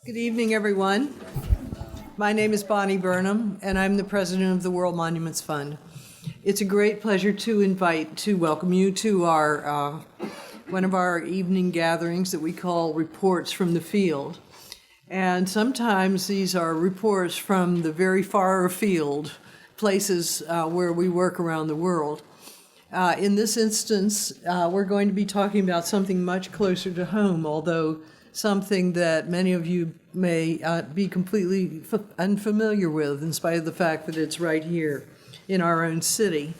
Good evening, everyone. My name is Bonnie Burnham, and I'm the president of the World Monuments Fund. It's a great pleasure to welcome you to our one of our evening gatherings that we call Reports from the Field. And sometimes these are reports from the very far afield, places where we work around the world. In this instance, we're going to be talking about something much closer to home, although something that many of you may be completely unfamiliar with, in spite of the fact that it's right here in our own city.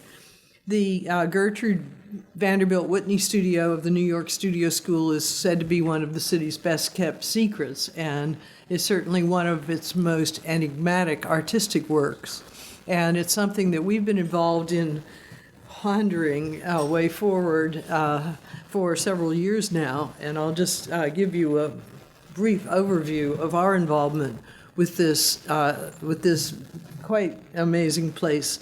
The Gertrude Vanderbilt Whitney Studio of the New York Studio School is said to be one of the city's best kept secrets, and is certainly one of its most enigmatic artistic works. And it's something that we've been involved in pondering way forward for several years now, and I'll just give you a brief overview of our involvement with this quite amazing place,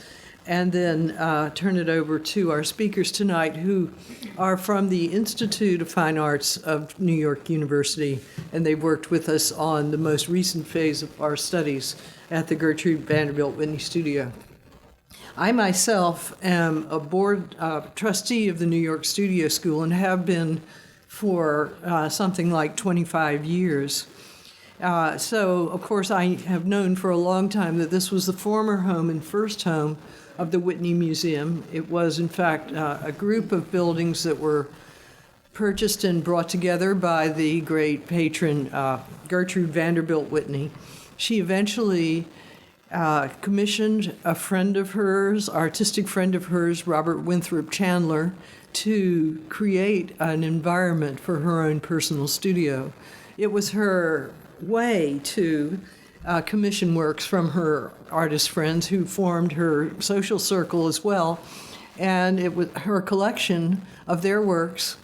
and then turn it over to our speakers tonight, who are from the Institute of Fine Arts of New York University, and they've worked with us on the most recent phase of our studies at the Gertrude Vanderbilt Whitney Studio. I myself am a board trustee of the New York Studio School and have been for something like 25 years. So, of course, I have known for a long time that this was the former home and first home of the Whitney Museum. It was, in fact, a group of buildings that were purchased and brought together by the great patron Gertrude Vanderbilt Whitney. She eventually commissioned a friend of hers, artistic friend of hers, Robert Chanler, to create an environment for her own personal studio. It was her way to commission works from her artist friends, who formed her social circle as well, and it was her collection of their works,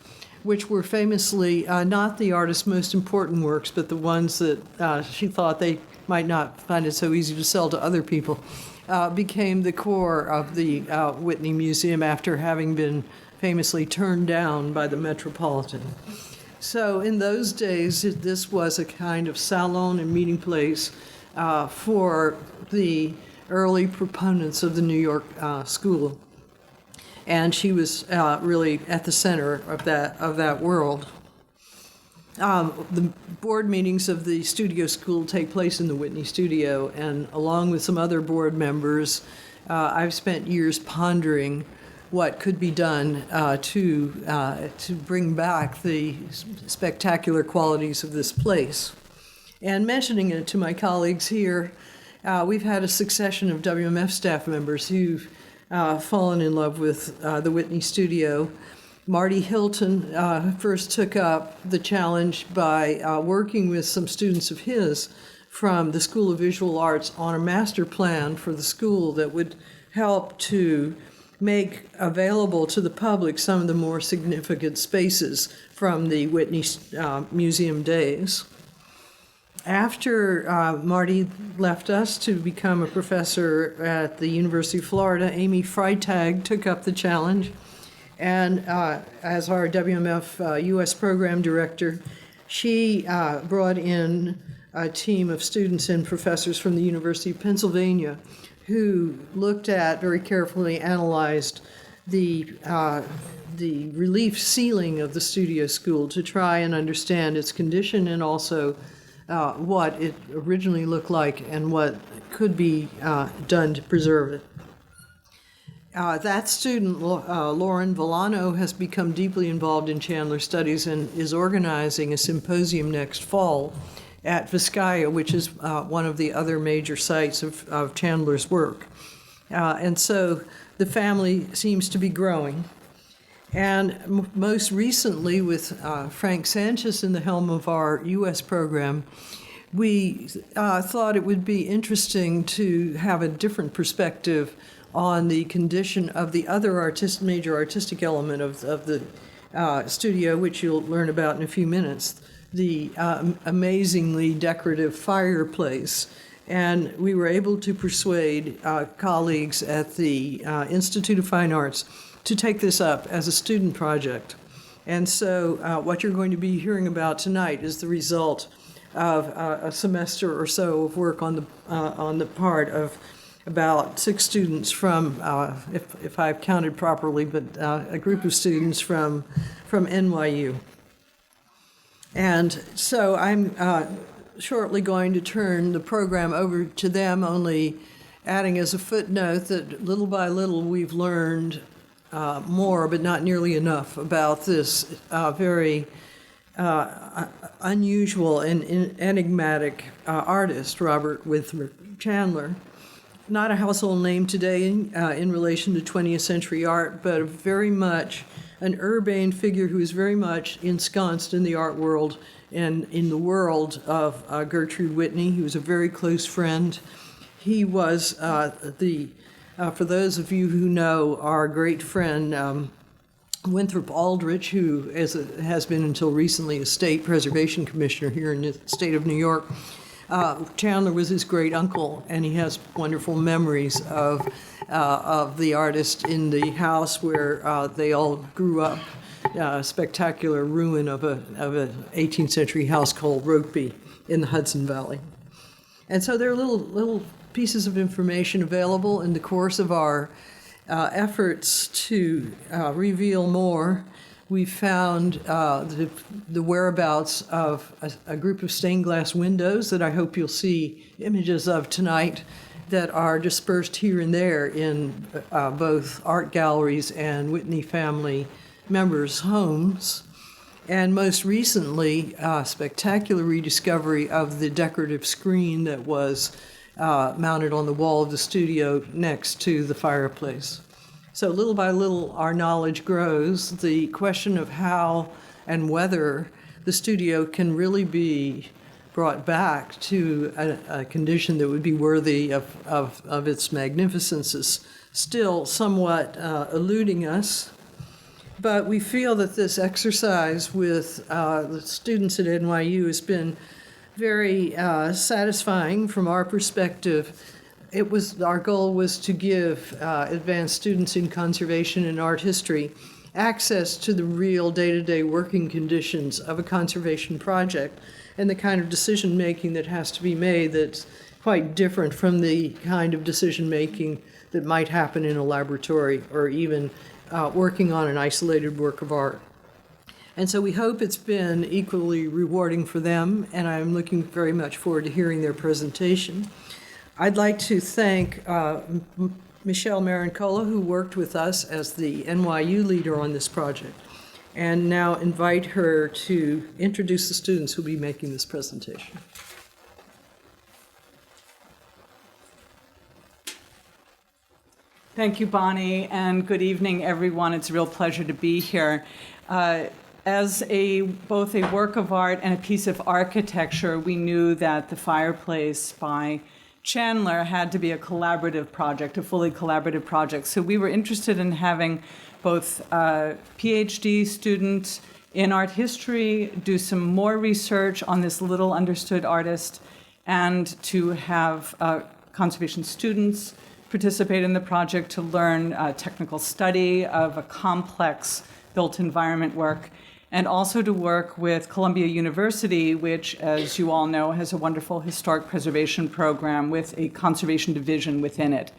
which were famously not the artist's most important works, but the ones that she thought they might not find it so easy to sell to other people, became the core of the Whitney Museum after having been famously turned down by the Metropolitan. So in those days, this was a kind of salon and meeting place for the early proponents of the New York School. And she was really at the center of that world. The board meetings of the studio school take place in the Whitney Studio, and along with some other board members, I've spent years pondering what could be done to bring back the spectacular qualities of this place. And mentioning it to my colleagues here, we've had a succession of WMF staff members who've fallen in love with the Whitney Studio. Marty Hilton first took up the challenge by working with some students of his from the School of Visual Arts on a master plan for the school that would help to make available to the public some of the more significant spaces from the Whitney Museum days. After Marty left us to become a professor at the University of Florida, Amy Freitag took up the challenge. And as our WMF U.S. program director, she brought in a team of students and professors from the University of Pennsylvania who looked at, very carefully analyzed the relief ceiling of the studio school to try and understand its condition, and also what it originally looked like and what could be done to preserve it. That student, Lauren Villano, has become deeply involved in Chandler studies and is organizing a symposium next fall at Vizcaya, which is one of the other major sites of Chandler's work. And so the family seems to be growing. And most recently, with Frank Sanchez in the helm of our U.S. program, we thought it would be interesting to have a different perspective on the condition of the other major artistic element of the studio, which you'll learn about in a few minutes, the amazingly decorative fireplace. And we were able to persuade colleagues at the Institute of Fine Arts to take this up as a student project. And so what you're going to be hearing about tonight is the result of a semester or so of work on the part of about 6 students from, if I've counted properly, but a group of students from NYU. And so I'm shortly going to turn the program over to them, only adding as a footnote that little by little we've learned more, but not nearly enough, about this very unusual and enigmatic artist, Robert Chanler. Not a household name today in relation to 20th century art, but very much an urbane figure who is very much ensconced in the art world and in the world of Gertrude Whitney. He was a very close friend. He was for those of you who know our great friend, Winthrop Aldrich, who has been until recently a state preservation commissioner here in the state of New York. Chandler was his great uncle, and he has wonderful memories of the artist in the house where they all grew up. A spectacular ruin of a 18th century house called Rokeby in the Hudson Valley. And so there are little pieces of information available in the course of our efforts to reveal more. We found the whereabouts of a group of stained glass windows that I hope you'll see images of tonight that are dispersed here and there in both art galleries and Whitney family members' homes. And most recently, a spectacular rediscovery of the decorative screen that was mounted on the wall of the studio next to the fireplace. So little by little, our knowledge grows. The question of how and whether the studio can really be brought back to a condition that would be worthy of its magnificence is still somewhat eluding us. But we feel that this exercise with the students at NYU has been very satisfying from our perspective. Our goal was to give advanced students in conservation and art history access to the real day-to-day working conditions of a conservation project and the kind of decision-making that has to be made that's quite different from the kind of decision-making that might happen in a laboratory or even working on an isolated work of art. And so we hope it's been equally rewarding for them, and I'm looking very much forward to hearing their presentation. I'd like to thank Michelle Marincola, who worked with us as the NYU leader on this project, and now invite her to introduce the students who will be making this presentation. Thank you, Bonnie, and good evening, everyone. It's a real pleasure to be here. As both a work of art and a piece of architecture, we knew that the fireplace by Chandler had to be a collaborative project, a fully collaborative project. So we were interested in having both PhD students in art history do some more research on this little understood artist, and to have conservation students participate in the project to learn technical study of a complex built environment work, and also to work with Columbia University, which, as you all know, has a wonderful historic preservation program with a conservation division within it.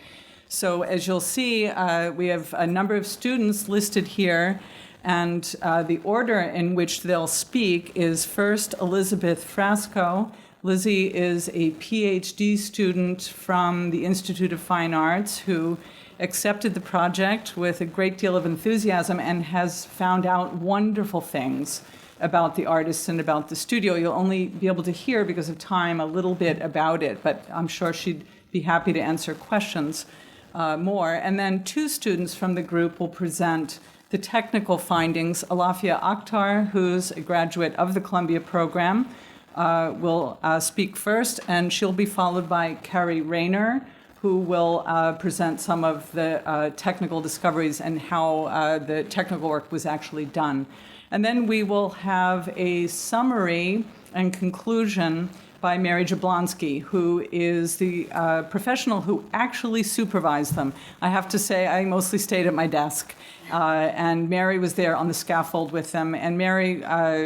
So as you'll see, we have a number of students listed here, and the order in which they'll speak is first Elizabeth Frasco. Lizzie is a PhD student from the Institute of Fine Arts who accepted the project with a great deal of enthusiasm and has found out wonderful things about the artists and about the studio. You'll only be able to hear, because of time, a little bit about it, but I'm sure she'd be happy to answer questions more. And then 2 students from the group will present the technical findings. Alafia Akhtar, who's a graduate of the Columbia program, will speak first, and she'll be followed by Carrie Rayner, who will present some of the technical discoveries and how the technical work was actually done. And then we will have a summary and conclusion by Mary Jablonski, who is the professional who actually supervised them. I have to say, I mostly stayed at my desk, and Mary was there on the scaffold with them, and Mary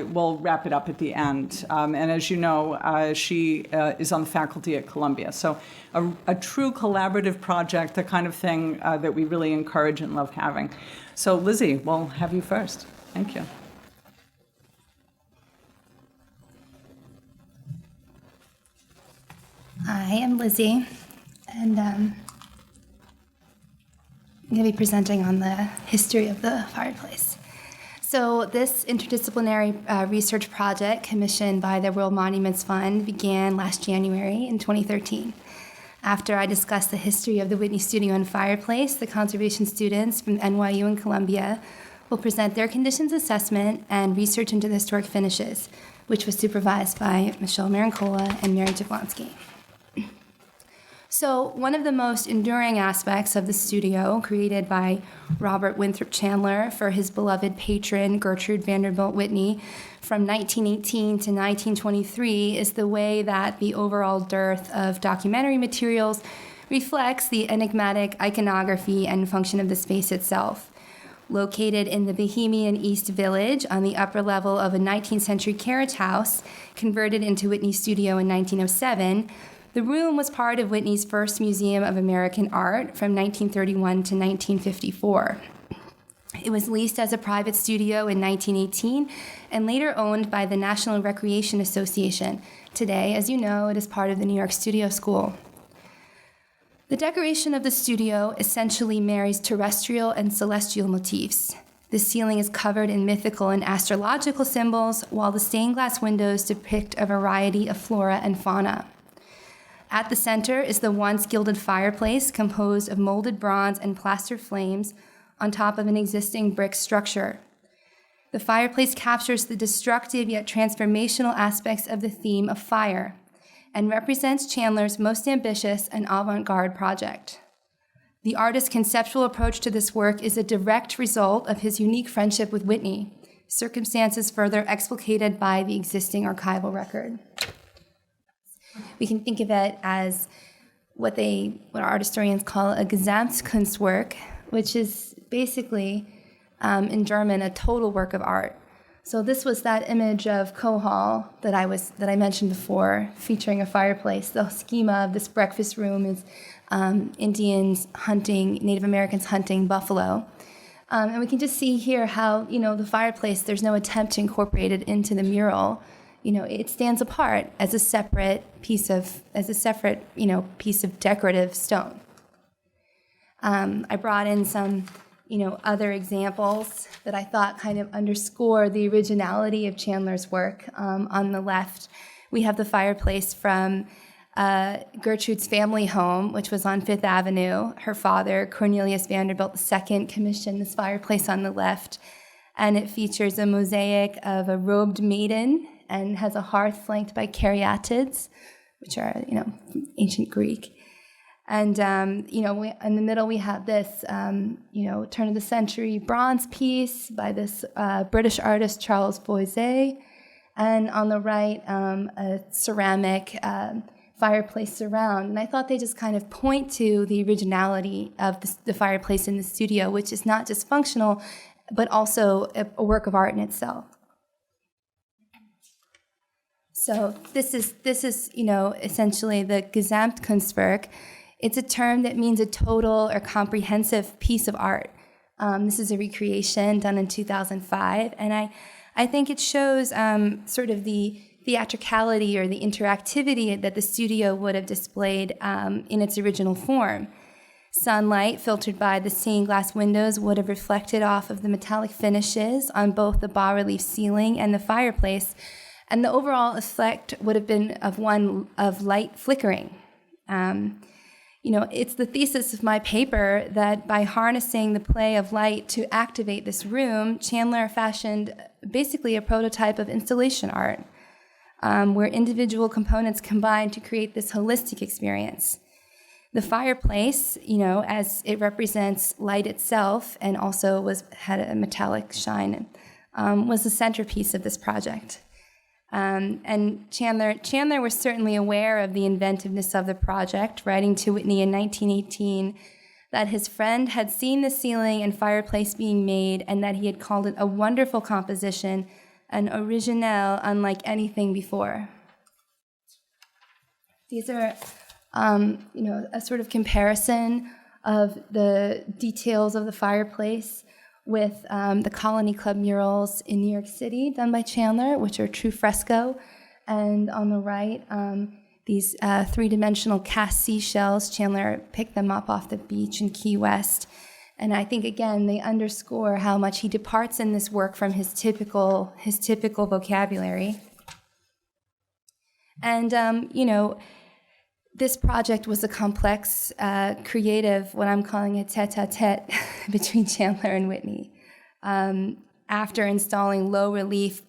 will wrap it up at the end. And as you know, she is on the faculty at Columbia. So a true collaborative project, the kind of thing that we really encourage and love having. So Lizzie, we'll have you first. Thank you. Hi, I'm Lizzie, and I'm going to be presenting on the history of the fireplace. So this interdisciplinary research project commissioned by the World Monuments Fund began last January in 2013. After I discussed the history of the Whitney Studio and fireplace, the conservation students from NYU and Columbia will present their conditions assessment and research into the historic finishes, which was supervised by Michelle Marincola and Mary Jablonski. So one of the most enduring aspects of the studio, created by Robert Chanler for his beloved patron Gertrude Vanderbilt Whitney from 1918 to 1923, is the way that the overall dearth of documentary materials reflects the enigmatic iconography and function of the space itself. Located in the Bohemian East Village on the upper level of a 19th century carriage house converted into Whitney Studio in 1907, the room was part of Whitney's first Museum of American Art from 1931 to 1954. It was leased as a private studio in 1918 and later owned by the National Recreation Association. Today, as you know, it is part of the New York Studio School. The decoration of the studio essentially marries terrestrial and celestial motifs. The ceiling is covered in mythical and astrological symbols, while the stained glass windows depict a variety of flora and fauna. At the center is the once gilded fireplace composed of molded bronze and plaster flames on top of an existing brick structure. The fireplace captures the destructive yet transformational aspects of the theme of fire and represents Chandler's most ambitious and avant-garde project. The artist's conceptual approach to this work is a direct result of his unique friendship with Whitney, circumstances further explicated by the existing archival record. We can think of it as what art historians call a Gesamtkunstwerk, which is basically, in German, a total work of art. So this was that image of Kohal that I mentioned before, featuring a fireplace. The schema of this breakfast room is Native Americans hunting buffalo. And we can just see here how, the fireplace, there's no attempt to incorporate it into the mural. It stands apart as a separate piece of decorative stone. I brought in some, other examples that I thought kind of underscore the originality of Chandler's work. On the left, we have the fireplace from Gertrude's family home, which was on Fifth Avenue. Her father, Cornelius Vanderbilt II, commissioned this fireplace on the left, and it features a mosaic of a robed maiden and has a hearth flanked by caryatids, which are, ancient Greek. And, in the middle we have this, turn-of-the-century bronze piece by this British artist, Charles Boisset. And on the right, a ceramic fireplace surround. And I thought they just kind of point to the originality of the fireplace in the studio, which is not just functional, but also a work of art in itself. So this is essentially the Gesamtkunstwerk. It's a term that means a total or comprehensive piece of art. This is a recreation done in 2005, and I think it shows sort of the theatricality or the interactivity that the studio would have displayed in its original form. Sunlight filtered by the stained glass windows would have reflected off of the metallic finishes on both the bas-relief ceiling and the fireplace, and the overall effect would have been one of light flickering. It's the thesis of my paper that by harnessing the play of light to activate this room, Chandler fashioned basically a prototype of installation art, where individual components combine to create this holistic experience. The fireplace, as it represents light itself and also had a metallic shine, was the centerpiece of this project. And Chandler was certainly aware of the inventiveness of the project, writing to Whitney in 1918 that his friend had seen the ceiling and fireplace being made and that he had called it a wonderful composition, an original unlike anything before. These are, a sort of comparison of the details of the fireplace with the Colony Club murals in New York City done by Chandler, which are true fresco. And on the right, these three-dimensional cast seashells. Chandler picked them up off the beach in Key West. And I think, again, they underscore how much he departs in this work from his typical vocabulary. And, this project was a complex, creative, what I'm calling a tete-a-tete between Chandler and Whitney. After installing low-relief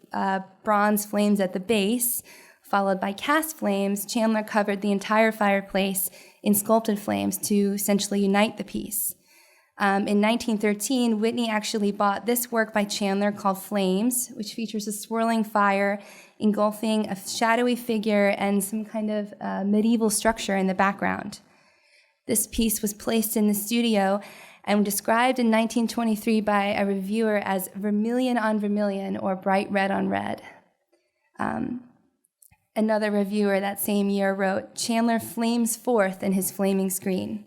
bronze flames at the base, followed by cast flames, Chandler covered the entire fireplace in sculpted flames to essentially unite the piece. In 1913, Whitney actually bought this work by Chandler called Flames, which features a swirling fire engulfing a shadowy figure and some kind of medieval structure in the background. This piece was placed in the studio and described in 1923 by a reviewer as vermilion on vermilion or bright red on red. Another reviewer that same year wrote, "Chandler flames forth in his flaming screen."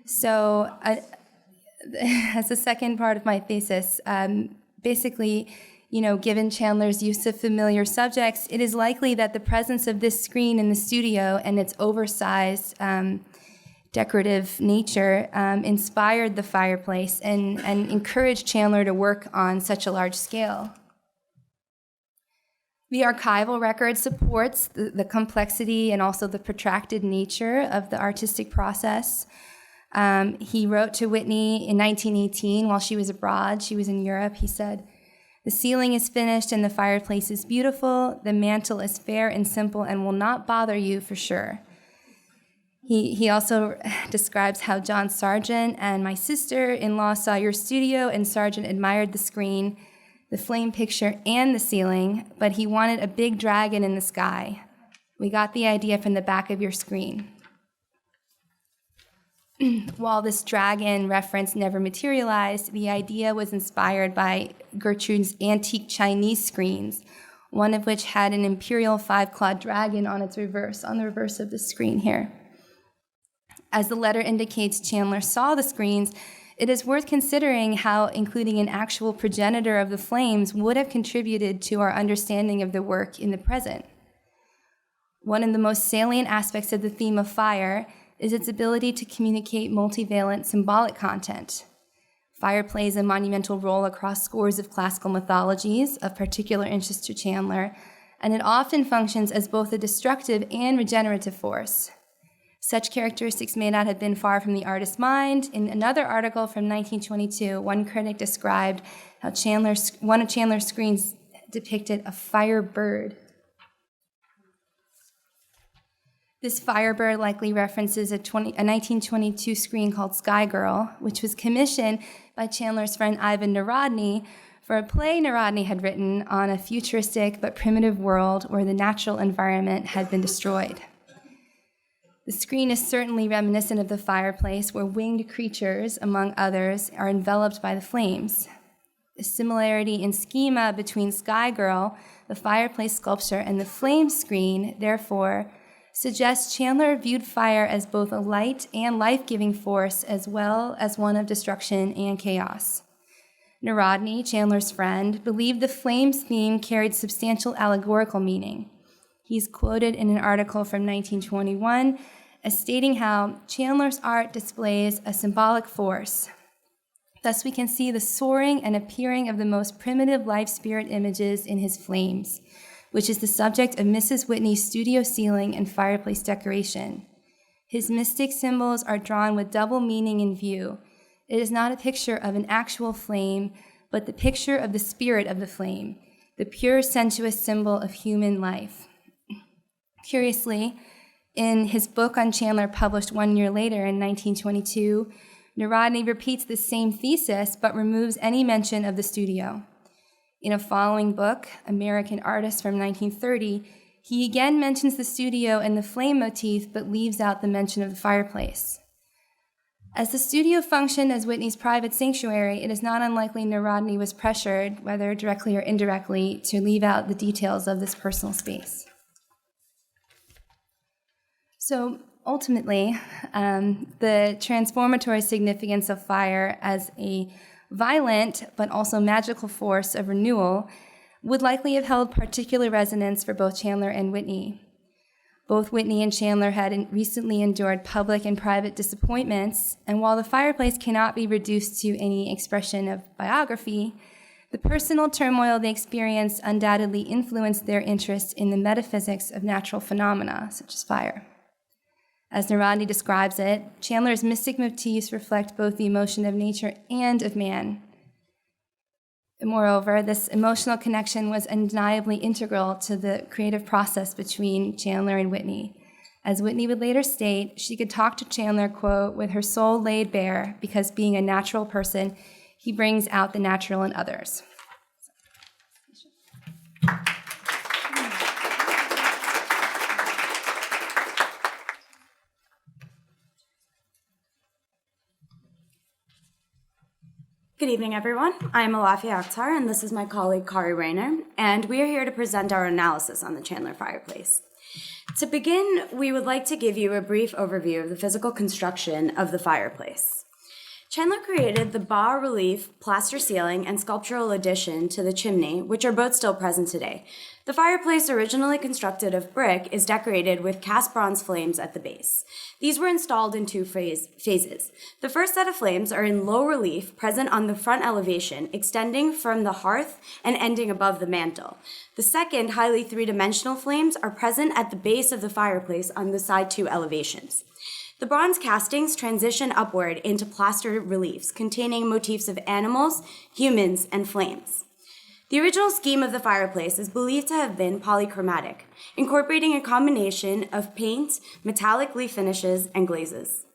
So as the second part of my thesis, basically, given Chandler's use of familiar subjects, it is likely that the presence of this screen in the studio and its oversized decorative nature inspired the fireplace and encouraged Chandler to work on such a large scale. The archival record supports the complexity and also the protracted nature of the artistic process. He wrote to Whitney in 1918 while she was abroad. She was in Europe. He said, "The ceiling is finished and the fireplace is beautiful. The mantel is fair and simple and will not bother you for sure." He also describes how John Sargent and my sister-in-law saw your studio, and Sargent admired the screen, the flame picture, and the ceiling, but he wanted a big dragon in the sky. We got the idea from the back of your screen. While this dragon reference never materialized, the idea was inspired by Gertrude's antique Chinese screens, one of which had an imperial five-clawed dragon on the reverse of the screen here. As the letter indicates, Chandler saw the screens. It is worth considering how including an actual progenitor of the flames would have contributed to our understanding of the work in the present. One of the most salient aspects of the theme of fire is its ability to communicate multivalent symbolic content. Fire plays a monumental role across scores of classical mythologies of particular interest to Chandler, and it often functions as both a destructive and regenerative force. Such characteristics may not have been far from the artist's mind. In another article from 1922, one critic described how one of Chandler's screens depicted a fire bird. This firebird likely references a 1922 screen called Sky Girl, which was commissioned by Chandler's friend Ivan Narodny for a play Narodny had written on a futuristic but primitive world where the natural environment had been destroyed. The screen is certainly reminiscent of the fireplace, where winged creatures, among others, are enveloped by the flames. The similarity in schema between Sky Girl, the fireplace sculpture, and the flame screen, therefore, suggests Chandler viewed fire as both a light and life-giving force, as well as one of destruction and chaos. Narodny, Chandler's friend, believed the flames theme carried substantial allegorical meaning. He's quoted in an article from 1921 as stating how Chandler's art displays a symbolic force. Thus, we can see the soaring and appearing of the most primitive life spirit images in his flames, which is the subject of Mrs. Whitney's studio ceiling and fireplace decoration. His mystic symbols are drawn with double meaning in view. It is not a picture of an actual flame, but the picture of the spirit of the flame, the pure sensuous symbol of human life. Curiously, in his book on Chandler, published 1 year later in 1922, Narodny repeats the same thesis but removes any mention of the studio. In a following book, American Artist from 1930, he again mentions the studio and the flame motif, but leaves out the mention of the fireplace. As the studio functioned as Whitney's private sanctuary, it is not unlikely Narodny was pressured, whether directly or indirectly, to leave out the details of this personal space. So ultimately, the transformatory significance of fire as a violent but also magical force of renewal would likely have held particular resonance for both Chandler and Whitney. Both Whitney and Chandler had recently endured public and private disappointments, and while the fireplace cannot be reduced to any expression of biography, the personal turmoil they experienced undoubtedly influenced their interest in the metaphysics of natural phenomena, such as fire. As Narodny describes it, Chandler's mystic motifs reflect both the emotion of nature and of man. Moreover, this emotional connection was undeniably integral to the creative process between Chandler and Whitney. As Whitney would later state, she could talk to Chandler, quote, with her soul laid bare, because being a natural person, he brings out the natural in others. Good evening, everyone. I'm Alafia Akhtar, and this is my colleague Kari Rayner, and we are here to present our analysis on the Chandler Fireplace. To begin, we would like to give you a brief overview of the physical construction of the fireplace. Chandler created the bas-relief, plaster ceiling, and sculptural addition to the chimney, which are both still present today. The fireplace, originally constructed of brick, is decorated with cast bronze flames at the base. These were installed in two phases. The first set of flames are in low relief, present on the front elevation, extending from the hearth and ending above the mantel. The second, highly three-dimensional flames, are present at the base of the fireplace on the side two elevations. The bronze castings transition upward into plaster reliefs containing motifs of animals, humans, and flames. The original scheme of the fireplace is believed to have been polychromatic, incorporating a combination of paint, metallic leaf finishes, and glazes.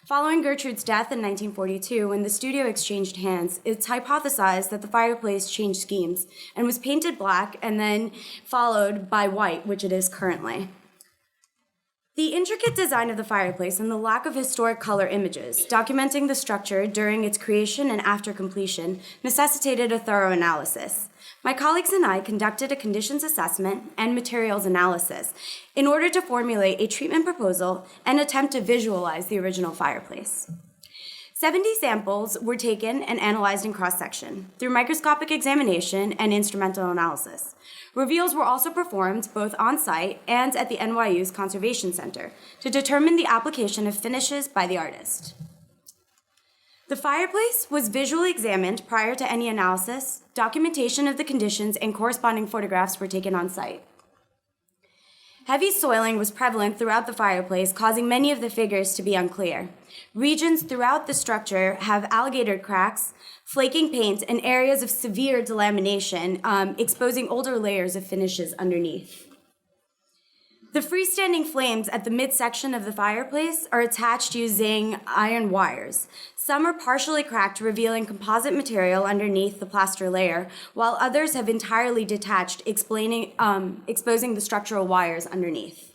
Following Gertrude's death in 1942, when the studio exchanged hands, it's hypothesized that the fireplace changed schemes and was painted black and then followed by white, which it is currently. The intricate design of the fireplace and the lack of historic color images documenting the structure during its creation and after completion necessitated a thorough analysis. My colleagues and I conducted a conditions assessment and materials analysis in order to formulate a treatment proposal and attempt to visualize the original fireplace. 70 samples were taken and analyzed in cross-section through microscopic examination and instrumental analysis. Reveals were also performed both on-site and at the NYU's Conservation Center to determine the application of finishes by the artist. The fireplace was visually examined prior to any analysis. Documentation of the conditions and corresponding photographs were taken on site. Heavy soiling was prevalent throughout the fireplace, causing many of the figures to be unclear. Regions throughout the structure have alligator cracks, flaking paint, and areas of severe delamination, exposing older layers of finishes underneath. The freestanding flames at the midsection of the fireplace are attached using iron wires. Some are partially cracked, revealing composite material underneath the plaster layer, while others have entirely detached, exposing the structural wires underneath.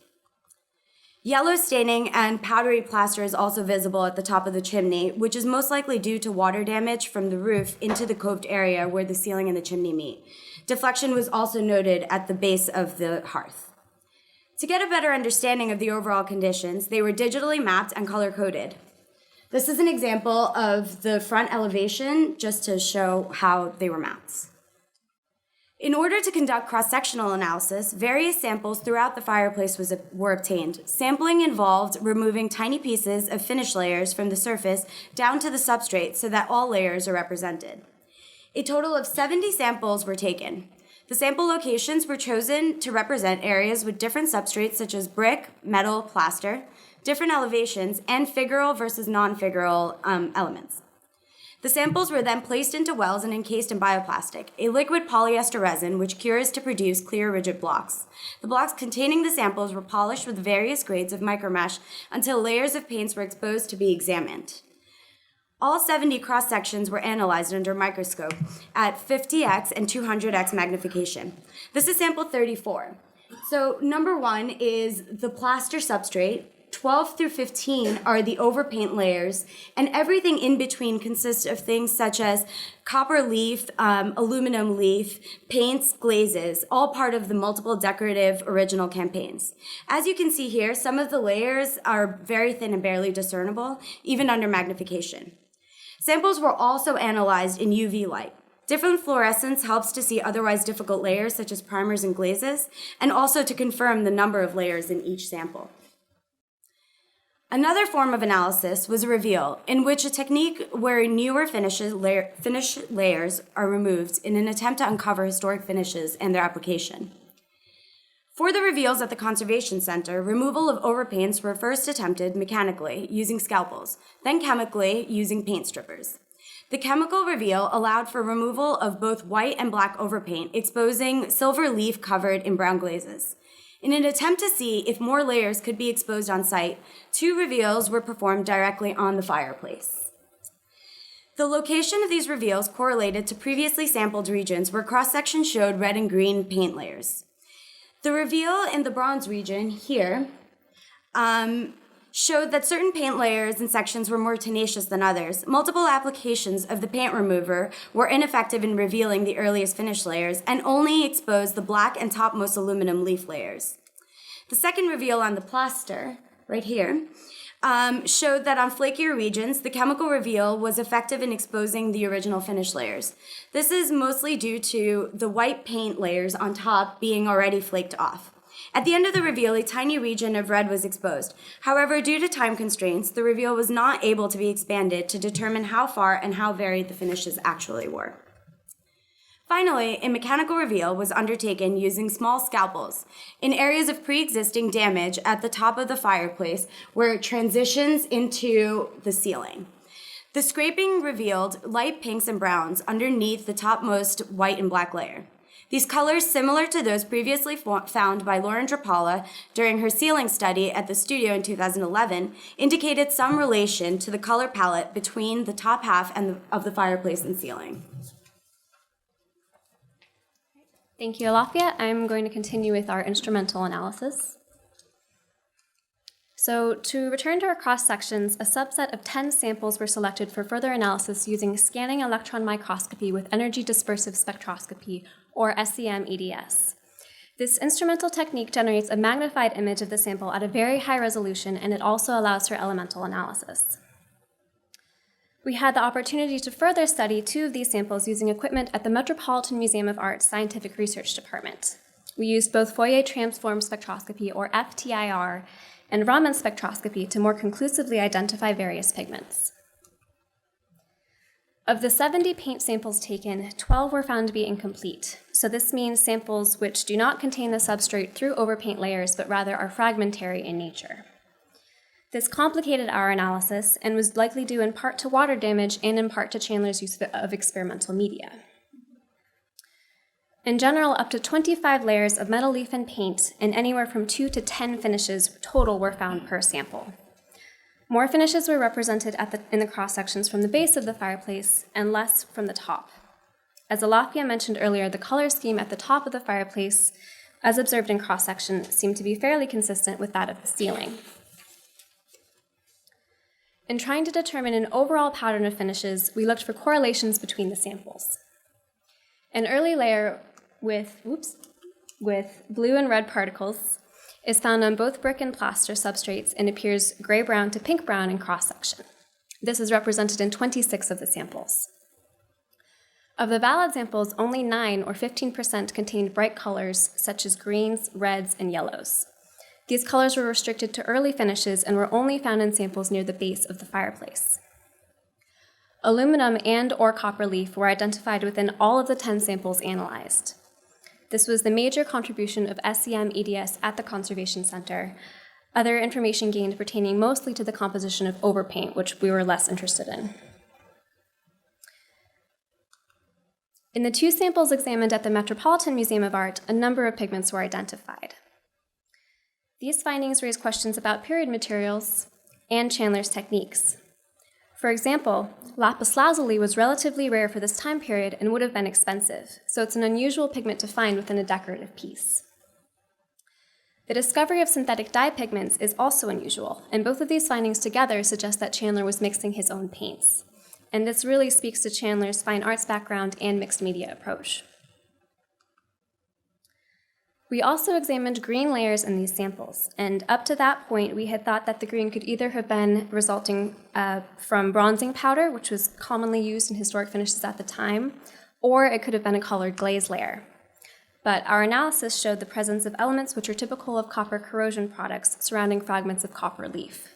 Yellow staining and powdery plaster is also visible at the top of the chimney, which is most likely due to water damage from the roof into the coved area where the ceiling and the chimney meet. Deflection was also noted at the base of the hearth. To get a better understanding of the overall conditions, they were digitally mapped and color-coded. This is an example of the front elevation, just to show how they were mapped. In order to conduct cross-sectional analysis, various samples throughout the fireplace were obtained. Sampling involved removing tiny pieces of finish layers from the surface down to the substrate so that all layers are represented. A total of 70 samples were taken. The sample locations were chosen to represent areas with different substrates such as brick, metal, plaster, different elevations, and figural versus non-figural elements. The samples were then placed into wells and encased in bioplastic, a liquid polyester resin which cures to produce clear rigid blocks. The blocks containing the samples were polished with various grades of micromesh until layers of paints were exposed to be examined. All 70 cross-sections were analyzed under a microscope at 50x and 200x magnification. This is sample 34. So number 1 is the plaster substrate. 12 through 15 are the overpaint layers, and everything in between consists of things such as copper leaf, aluminum leaf, paints, glazes, all part of the multiple decorative original campaigns. As you can see here, some of the layers are very thin and barely discernible, even under magnification. Samples were also analyzed in UV light. Different fluorescence helps to see otherwise difficult layers such as primers and glazes, and also to confirm the number of layers in each sample. Another form of analysis was a reveal, in which a technique where newer finish layers are removed in an attempt to uncover historic finishes and their application. For the reveals at the Conservation Center, removal of overpaints were first attempted mechanically using scalpels, then chemically using paint strippers. The chemical reveal allowed for removal of both white and black overpaint, exposing silver leaf covered in brown glazes. In an attempt to see if more layers could be exposed on site, 2 reveals were performed directly on the fireplace. The location of these reveals correlated to previously sampled regions where cross-sections showed red and green paint layers. The reveal in the bronze region here showed that certain paint layers and sections were more tenacious than others. Multiple applications of the paint remover were ineffective in revealing the earliest finish layers and only exposed the black and topmost aluminum leaf layers. The second reveal on the plaster, right here, showed that on flakier regions, the chemical reveal was effective in exposing the original finish layers. This is mostly due to the white paint layers on top being already flaked off. At the end of the reveal, a tiny region of red was exposed. However, due to time constraints, the reveal was not able to be expanded to determine how far and how varied the finishes actually were. Finally, a mechanical reveal was undertaken using small scalpels in areas of pre-existing damage at the top of the fireplace where it transitions into the ceiling. The scraping revealed light pinks and browns underneath the topmost white and black layer. These colors, similar to those previously found by Lauren Drapala during her ceiling study at the studio in 2011, indicated some relation to the color palette between the top half of the fireplace and ceiling. Thank you, Alafia. I'm going to continue with our instrumental analysis. So to return to our cross-sections, a subset of 10 samples were selected for further analysis using scanning electron microscopy with energy dispersive spectroscopy, or SEM-EDS. This instrumental technique generates a magnified image of the sample at a very high resolution, and it also allows for elemental analysis. We had the opportunity to further study 2 of these samples using equipment at the Metropolitan Museum of Art's Scientific Research Department. We used both Fourier transform spectroscopy, or FTIR, and Raman spectroscopy to more conclusively identify various pigments. Of the 70 paint samples taken, 12 were found to be incomplete. So this means samples which do not contain the substrate through overpaint layers, but rather are fragmentary in nature. This complicated our analysis and was likely due in part to water damage and in part to Chandler's use of experimental media. In general, up to 25 layers of metal leaf and paint and anywhere from 2 to 10 finishes total were found per sample. More finishes were represented in the cross-sections from the base of the fireplace and less from the top. As Alafia mentioned earlier, the color scheme at the top of the fireplace, as observed in cross-section, seemed to be fairly consistent with that of the ceiling. In trying to determine an overall pattern of finishes, we looked for correlations between the samples. An early layer with blue and red particles is found on both brick and plaster substrates and appears gray-brown to pink-brown in cross-section. This is represented in 26 of the samples. Of the valid samples, only 9 or 15% contained bright colors such as greens, reds, and yellows. These colors were restricted to early finishes and were only found in samples near the base of the fireplace. Aluminum and/or copper leaf were identified within all of the 10 samples analyzed. This was the major contribution of SEM-EDS at the Conservation Center. Other information gained pertaining mostly to the composition of overpaint, which we were less interested in. In the 2 samples examined at the Metropolitan Museum of Art, a number of pigments were identified. These findings raise questions about period materials and Chandler's techniques. For example, lapis lazuli was relatively rare for this time period and would have been expensive, so it's an unusual pigment to find within a decorative piece. The discovery of synthetic dye pigments is also unusual, and both of these findings together suggest that Chandler was mixing his own paints. And this really speaks to Chandler's fine arts background and mixed media approach. We also examined green layers in these samples, and up to that point, we had thought that the green could either have been resulting from bronzing powder, which was commonly used in historic finishes at the time, or it could have been a colored glaze layer. But our analysis showed the presence of elements which are typical of copper corrosion products surrounding fragments of copper leaf.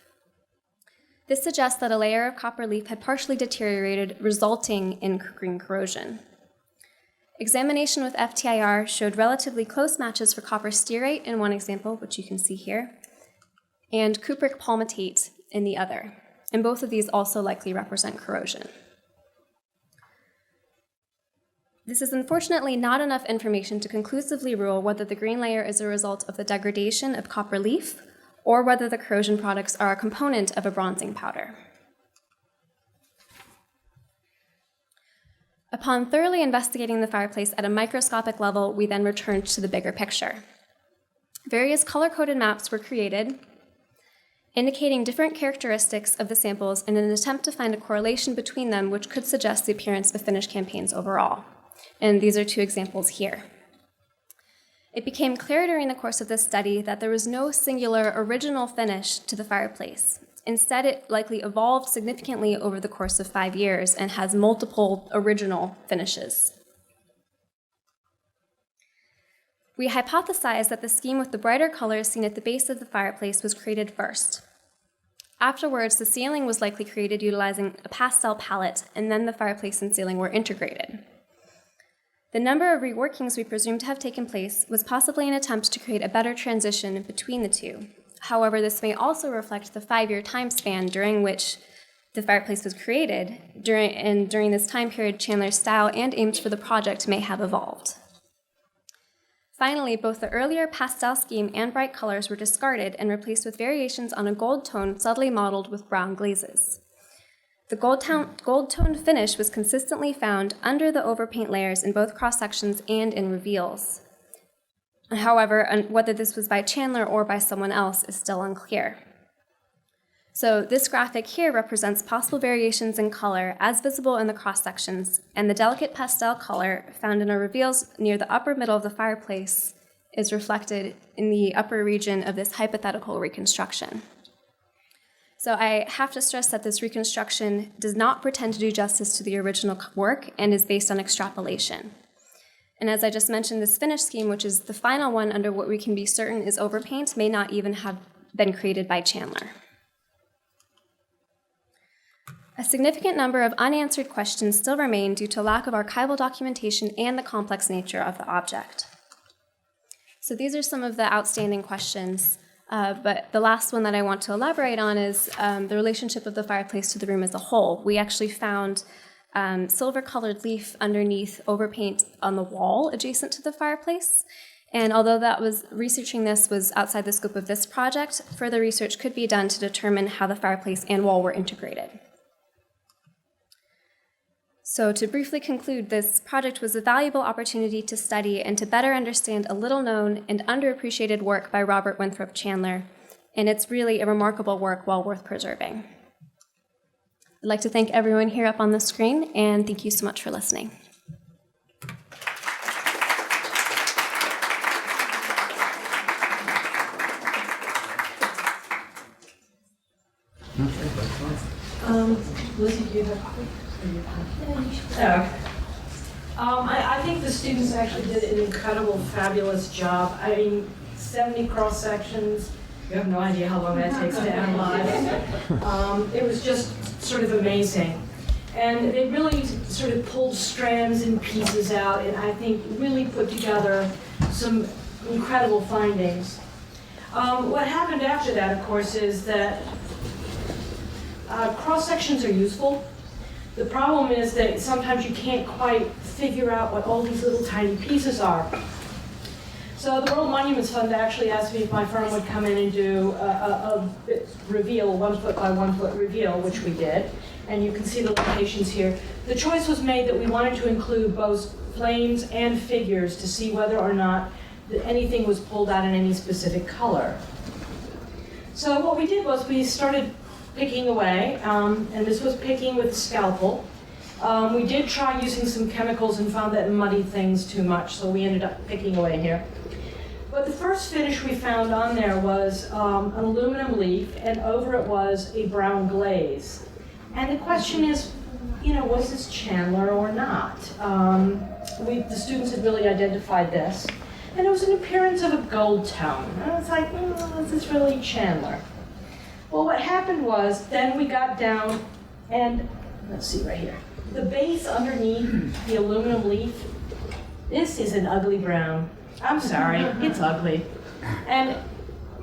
This suggests that a layer of copper leaf had partially deteriorated, resulting in green corrosion. Examination with FTIR showed relatively close matches for copper stearate in one example, which you can see here, and cupric palmitate in the other, and both of these also likely represent corrosion. This is unfortunately not enough information to conclusively rule whether the green layer is a result of the degradation of copper leaf or whether the corrosion products are a component of a bronzing powder. Upon thoroughly investigating the fireplace at a microscopic level, we then returned to the bigger picture. Various color-coded maps were created, indicating different characteristics of the samples in an attempt to find a correlation between them which could suggest the appearance of finished campaigns overall. And these are two examples here. It became clear during the course of this study that there was no singular original finish to the fireplace. Instead, it likely evolved significantly over the course of 5 years and has multiple original finishes. We hypothesized that the scheme with the brighter colors seen at the base of the fireplace was created first. Afterwards, the ceiling was likely created utilizing a pastel palette, and then the fireplace and ceiling were integrated. The number of reworkings we presumed to have taken place was possibly an attempt to create a better transition between the two. However, this may also reflect the 5-year time span during which the fireplace was created, during this time period, Chandler's style and aims for the project may have evolved. Finally, both the earlier pastel scheme and bright colors were discarded and replaced with variations on a gold tone subtly modeled with brown glazes. The gold tone finish was consistently found under the overpaint layers in both cross-sections and in reveals. However, whether this was by Chandler or by someone else is still unclear. So this graphic here represents possible variations in color as visible in the cross-sections, and the delicate pastel color found in our reveals near the upper middle of the fireplace is reflected in the upper region of this hypothetical reconstruction. So I have to stress that this reconstruction does not pretend to do justice to the original work and is based on extrapolation. And as I just mentioned, this finish scheme, which is the final one under what we can be certain is overpaint, may not even have been created by Chandler. A significant number of unanswered questions still remain due to lack of archival documentation and the complex nature of the object. So these are some of the outstanding questions. But the last one that I want to elaborate on is the relationship of the fireplace to the room as a whole. We actually found silver-colored leaf underneath overpaint on the wall adjacent to the fireplace. And although researching this was outside the scope of this project, further research could be done to determine how the fireplace and wall were integrated. So to briefly conclude, this project was a valuable opportunity to study and to better understand a little-known and underappreciated work by Robert Winthrop Chanler, and it's really a remarkable work well worth preserving. I'd like to thank everyone here up on the screen, and thank you so much for listening. Lizzie, do you have a copy? I think the students actually did an incredible, fabulous job. I mean, 70 cross sections. You have no idea how long that takes to analyze. It was just sort of amazing. And they really sort of pulled strands and pieces out, and I think really put together some incredible findings. What happened after that, of course, is that cross sections are useful. The problem is that sometimes you can't quite figure out what all these little tiny pieces are. So the World Monuments Fund actually asked me if my firm would come in and do a reveal, 1 foot by 1 foot reveal, which we did. and you can see the locations here. The choice was made that we wanted to include both flames and figures to see whether or not anything was pulled out in any specific color. So what we did was we started picking away, and this was picking with a scalpel. We did try using some chemicals and found that muddied things too much, so we ended up picking away here. But the first finish we found on there was an aluminum leaf, and over it was a brown glaze. And the question is, was this Chandler or not? The students had really identified this. And it was an appearance of a gold tone. And I was like, is this really Chandler? Well, what happened was, then we got down, and let's see right here. The base underneath the aluminum leaf, this is an ugly brown. I'm sorry, it's ugly. And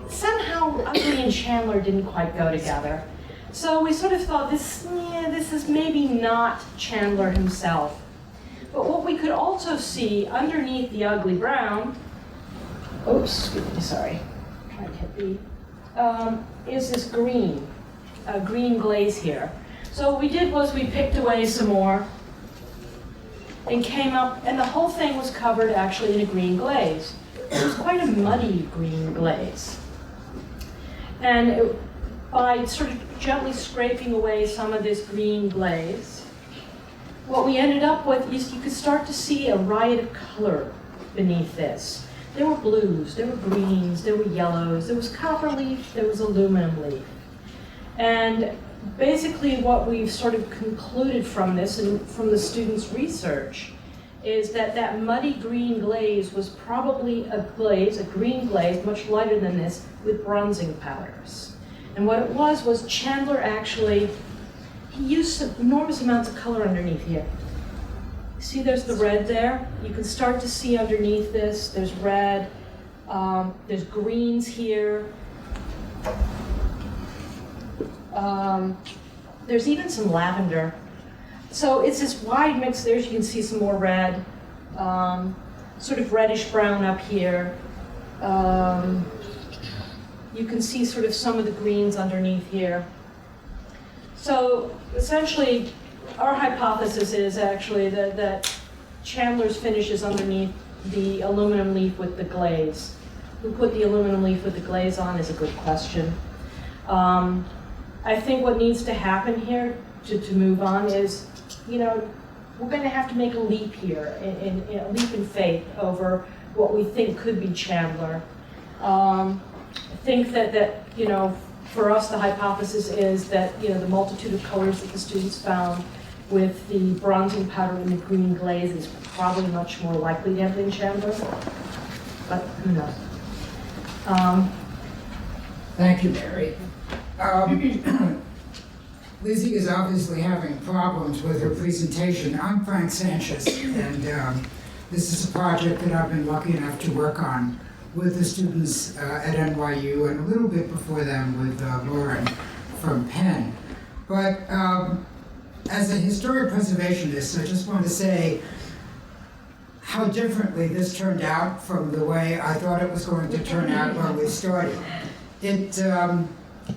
somehow ugly and Chandler didn't quite go together. So we sort of thought, this is maybe not Chandler himself. But what we could also see underneath the ugly brown, is this green glaze here. So what we did was we picked away some more and came up, and the whole thing was covered actually in a green glaze. It was quite a muddy green glaze. And by sort of gently scraping away some of this green glaze, what we ended up with is you could start to see a riot of color beneath this. There were blues, there were greens, there were yellows, there was copper leaf, there was aluminum leaf. And basically what we've sort of concluded from this and from the students' research is that that muddy green glaze was probably a green glaze, much lighter than this, with bronzing powders. And what it was Chandler actually, he used some enormous amounts of color underneath here. See, there's the red there. You can start to see underneath this, there's red, there's greens here. There's even some lavender. So it's this wide mix there. You can see some more red, sort of reddish brown up here. You can see sort of some of the greens underneath here. So essentially, our hypothesis is actually that Chandler's finish is underneath the aluminum leaf with the glaze. Who put the aluminum leaf with the glaze on is a good question. I think what needs to happen here to move on is, we're going to have to make a leap here, a leap in faith over what we think could be Chandler. I think that for us, the hypothesis is that, the multitude of colors that the students found with the bronzing powder and the green glaze is probably much more likely to have been Chandler, but who knows? Thank you, Mary. Lizzie is obviously having problems with her presentation. I'm Frank Sanchez, and this is a project that I've been lucky enough to work on with the students at NYU and a little bit before them with Lauren from Penn. But as a historic preservationist, I just want to say how differently this turned out from the way I thought it was going to turn out when we started.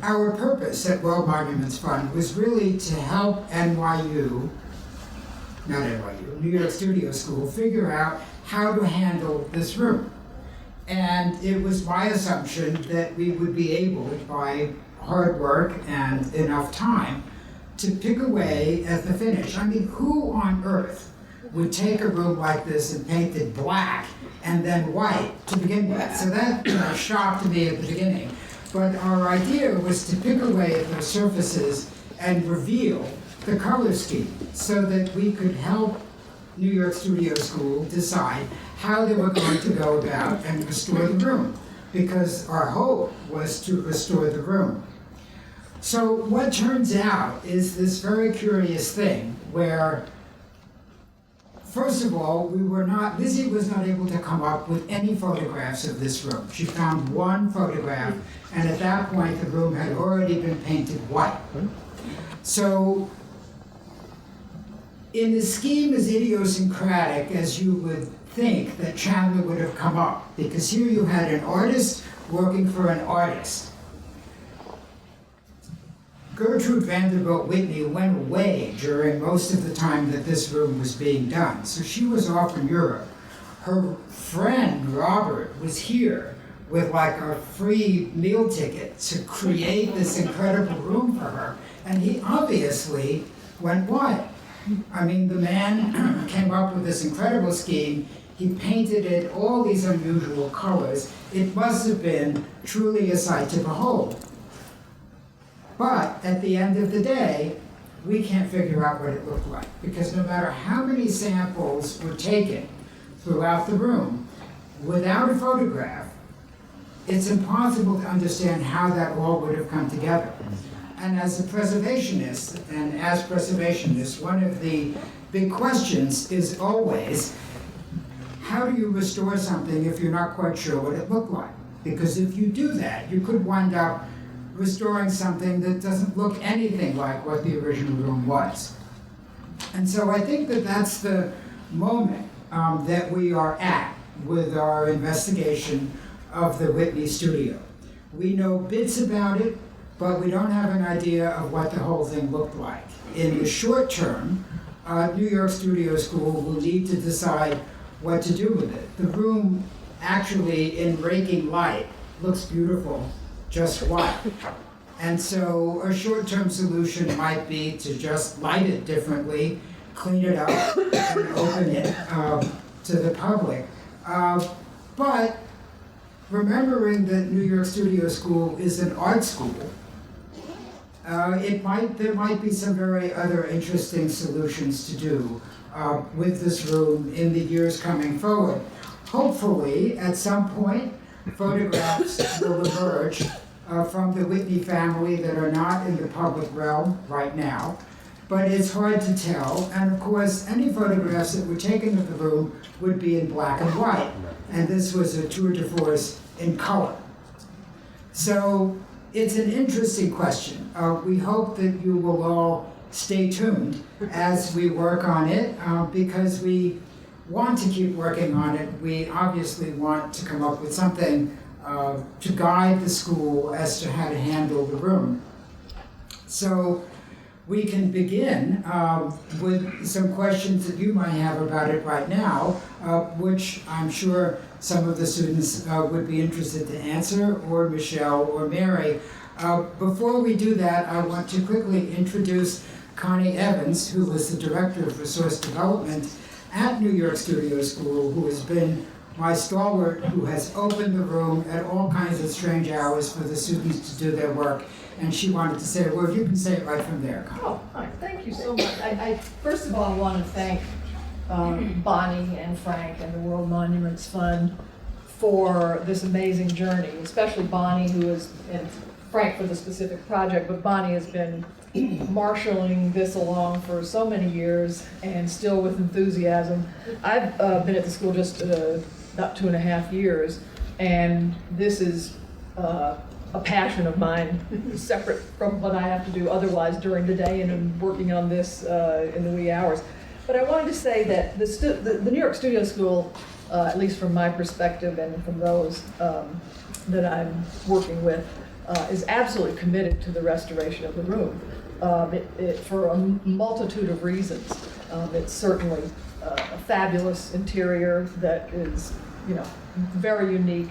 Our purpose at World Monuments Fund was really to help New York Studio School, figure out how to handle this room. And it was my assumption that we would be able, by hard work and enough time, to pick away at the finish. I mean, who on earth would take a room like this and paint it black and then white to begin with? So that shocked me at the beginning. But our idea was to pick away at those surfaces and reveal the color scheme so that we could help New York Studio School decide how they were going to go about and restore the room, because our hope was to restore the room. So what turns out is this very curious thing where, first of all, Lizzie was not able to come up with any photographs of this room. She found one photograph, and at that point the room had already been painted white. So in a scheme as idiosyncratic as you would think that Chandler would have come up, because here you had an artist working for an artist. Gertrude Vanderbilt Whitney went away during most of the time that this room was being done, so she was off in Europe. Her friend, Robert, was here with like a free meal ticket to create this incredible room for her, and he obviously went wild. I mean, the man came up with this incredible scheme. He painted it all these unusual colors. It must have been truly a sight to behold. But at the end of the day, we can't figure out what it looked like, because no matter how many samples were taken throughout the room, without a photograph, it's impossible to understand how that all would have come together. And as a preservationist, one of the big questions is always, how do you restore something if you're not quite sure what it looked like? Because if you do that, you could wind up restoring something that doesn't look anything like what the original room was. And so I think that that's the moment that we are at with our investigation of the Whitney Studio. We know bits about it, but we don't have an idea of what the whole thing looked like. In the short term, New York Studio School will need to decide what to do with it. The room actually, in raking light, looks beautiful, just white. And so a short-term solution might be to just light it differently, clean it up, and open it to the public. But remembering that New York Studio School is an art school, there might be some very other interesting solutions to do with this room in the years coming forward. Hopefully, at some point, photographs will emerge from the Whitney family that are not in the public realm right now, but it's hard to tell. And of course, any photographs that were taken of the room would be in black and white, and this was a tour de force in color. So it's an interesting question. We hope that you will all stay tuned as we work on it, because we want to keep working on it. We obviously want to come up with something to guide the school as to how to handle the room. So we can begin with some questions that you might have about it right now, which I'm sure some of the students would be interested to answer, or Michelle or Mary. Before we do that, I want to quickly introduce Connie Evans, who was the Director of Resource Development at New York Studio School, who has been my stalwart, who has opened the room at all kinds of strange hours for the students to do their work. And she wanted to say a word. You can say it right from there, Connie. Oh, hi. Thank you so much. I first of all want to thank Bonnie and Frank and the World Monuments Fund for this amazing journey, especially Bonnie, who is, and Frank for the specific project, but Bonnie has been marshaling this along for so many years and still with enthusiasm. I've been at the school just about 2.5 years, and this is a passion of mine, separate from what I have to do otherwise during the day and I'm working on this in the wee hours. But I wanted to say that the New York Studio School, at least from my perspective and from those that I'm working with, is absolutely committed to the restoration of the room. For a multitude of reasons. It's certainly a fabulous interior that is, very unique,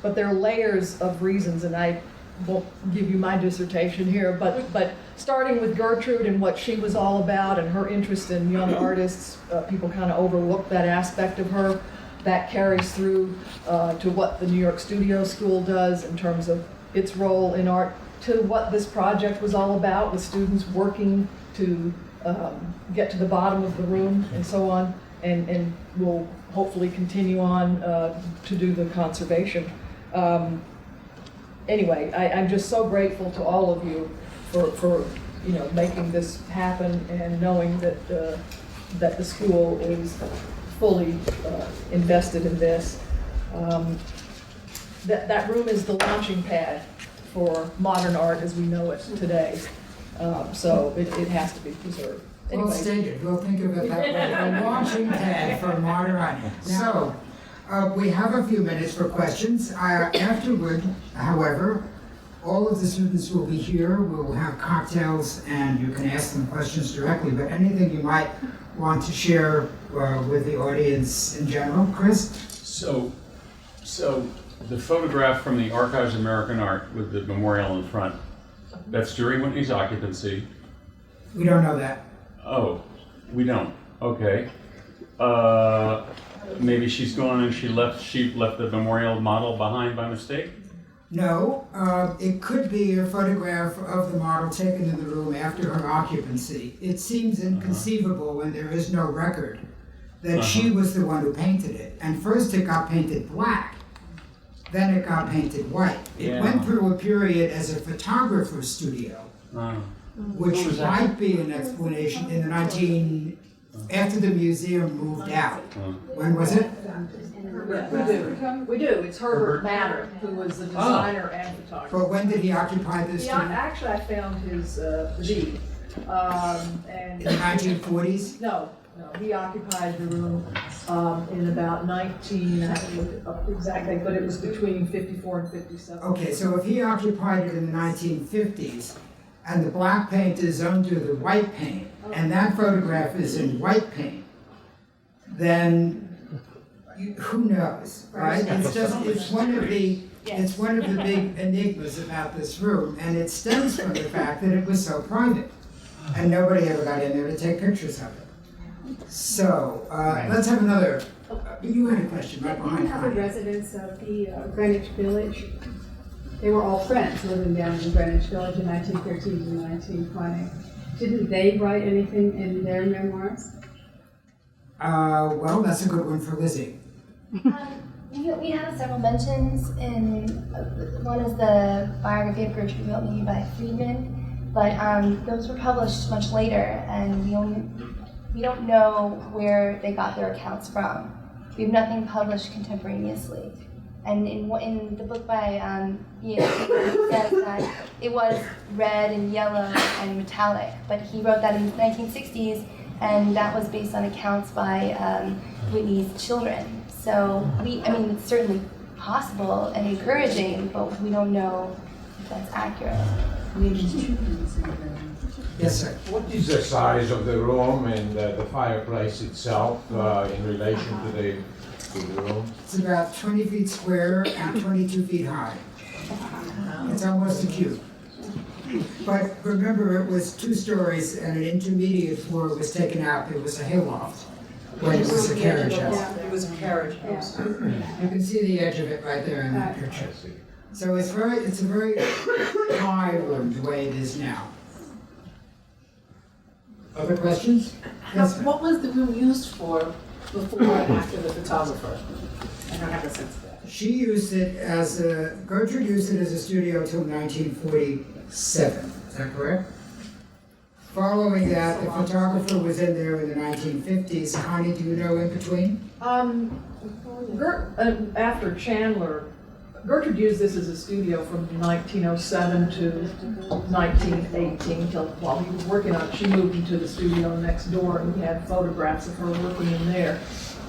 but there are layers of reasons, and I won't give you my dissertation here, but starting with Gertrude and what she was all about and her interest in young artists, people kind of overlook that aspect of her. That carries through to what the New York Studio School does in terms of its role in art, to what this project was all about, with students working to get to the bottom of the room and so on, and we'll hopefully continue on to do the conservation. Anyway, I'm just so grateful to all of you for making this happen and knowing that that the school is fully invested in this. That room is the launching pad for modern art as we know it today. So it has to be preserved. Anyway. Well stated. We'll think of it that way. A launching pad for modern art. So we have a few minutes for questions. Afterward, however, All of the students will be here. We'll have cocktails and you can ask them questions directly, but anything you might want to share with the audience in general, Chris? So the photograph from the Archives of American Art with the memorial in front, that's during Whitney's occupancy. We don't know that. Oh, we don't. Okay. Maybe she's gone and she left the memorial model behind by mistake? No, it could be a photograph of the model taken in the room after her occupancy. It seems inconceivable when there is no record that she was the one who painted it. And first it got painted black, then it got painted white. It went through a period as a photographer's studio, which might be an explanation in the after the museum moved out. When was it? We do. It's Herbert Matter, who was the designer and photographer. But when did he occupy this studio? Actually, I found his deed. And In the 1940s? No, he occupied the room in about 19, I have to look it up the exact date, but it was between 54 and 57. Okay, so if he occupied it in the 1950s, and the black paint is under the white paint, and that photograph is in white paint, then who knows, right? It's one of the big enigmas about this room, and it stems from the fact that it was so private, and nobody ever got in there to take pictures of it. So let's have another. You had a question right behind Other Connie. residents of the Greenwich Village, they were all friends living down in Greenwich Village in 1913 to 1920. Didn't they write anything in their memoirs? Well, that's a good one for Lizzie. We have several mentions in, one is the biography of Gertrude Whitney by Friedman, but those were published much later, and we don't know where they got their accounts from. We have nothing published contemporaneously. And in the book by Ian, it says that it was red and yellow and metallic, but he wrote that in the 1960s, and that was based on accounts by Whitney's children. So it's certainly possible and encouraging, but we don't know if that's accurate. Yes, sir. What is the size of the room and the fireplace itself in relation to the room? It's about 20 feet square and 22 feet high. It's almost a cube. But remember, it was 2 stories and an intermediate floor was taken out. It was a hayloft when it was a carriage house. It was a carriage house. You can see the edge of it right there in that picture. So it's a very high room the way it is now. Other questions? Yes, ma'am. What was the room used for before and after the photographer? I don't have a sense of that. She used it Gertrude used it as a studio until 1947, is that correct? Following that, the photographer was in there in the 1950s. Connie, do you know in between? After Chandler, Gertrude used this as a studio from 1907 to 1918 while he was working on it. She moved into the studio next door and we had photographs of her working in there.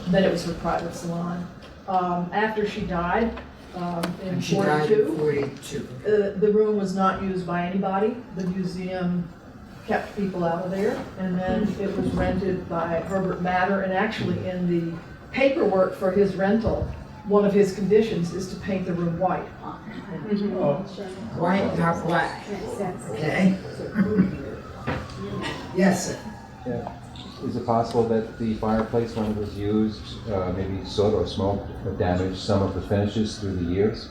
Then it was her private salon. After she died in 42, the room was not used by anybody. The museum kept people out of there, and then it was rented by Herbert Matter, and actually in the paperwork for his rental, one of his conditions is to paint the room white. White, not black. Okay. Yes, sir. Yeah. Is it possible that the fireplace, when it was used, maybe soot or smoke damaged some of the finishes through the years?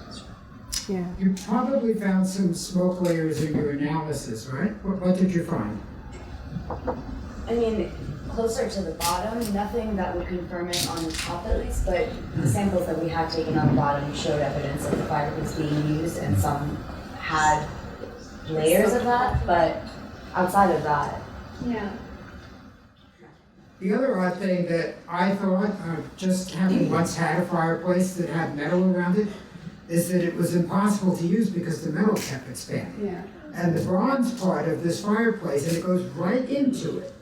Yeah. You probably found some smoke layers in your analysis, right? What did you find? Closer to the bottom, nothing that would confirm it on the top at least, but the samples that we had taken on the bottom showed evidence of the fireplace being used, and some had layers of that, but outside of that. Yeah. The other odd thing that I thought, just having once had a fireplace that had metal around it, is that it was impossible to use because the metal kept expanding. Yeah. And the bronze part of this fireplace, and it goes right into it,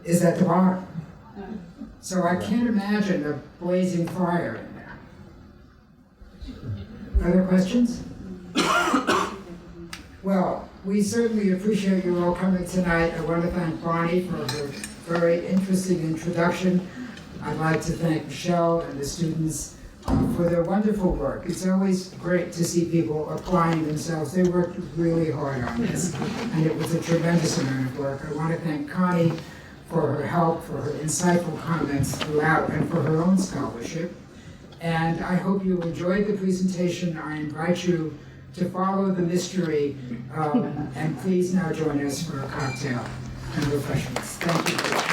is at the bottom. So I can't imagine a blazing fire in there. Other questions? Well, we certainly appreciate you all coming tonight. I want to thank Bonnie for her very interesting introduction. I'd like to thank Michelle and the students for their wonderful work. It's always great to see people applying themselves. They worked really hard on this, and it was a tremendous amount of work. I want to thank Connie for her help, for her insightful comments throughout, and for her own scholarship. And I hope you enjoyed the presentation. I invite you to follow the mystery, and please now join us for a cocktail and refreshments. Thank you.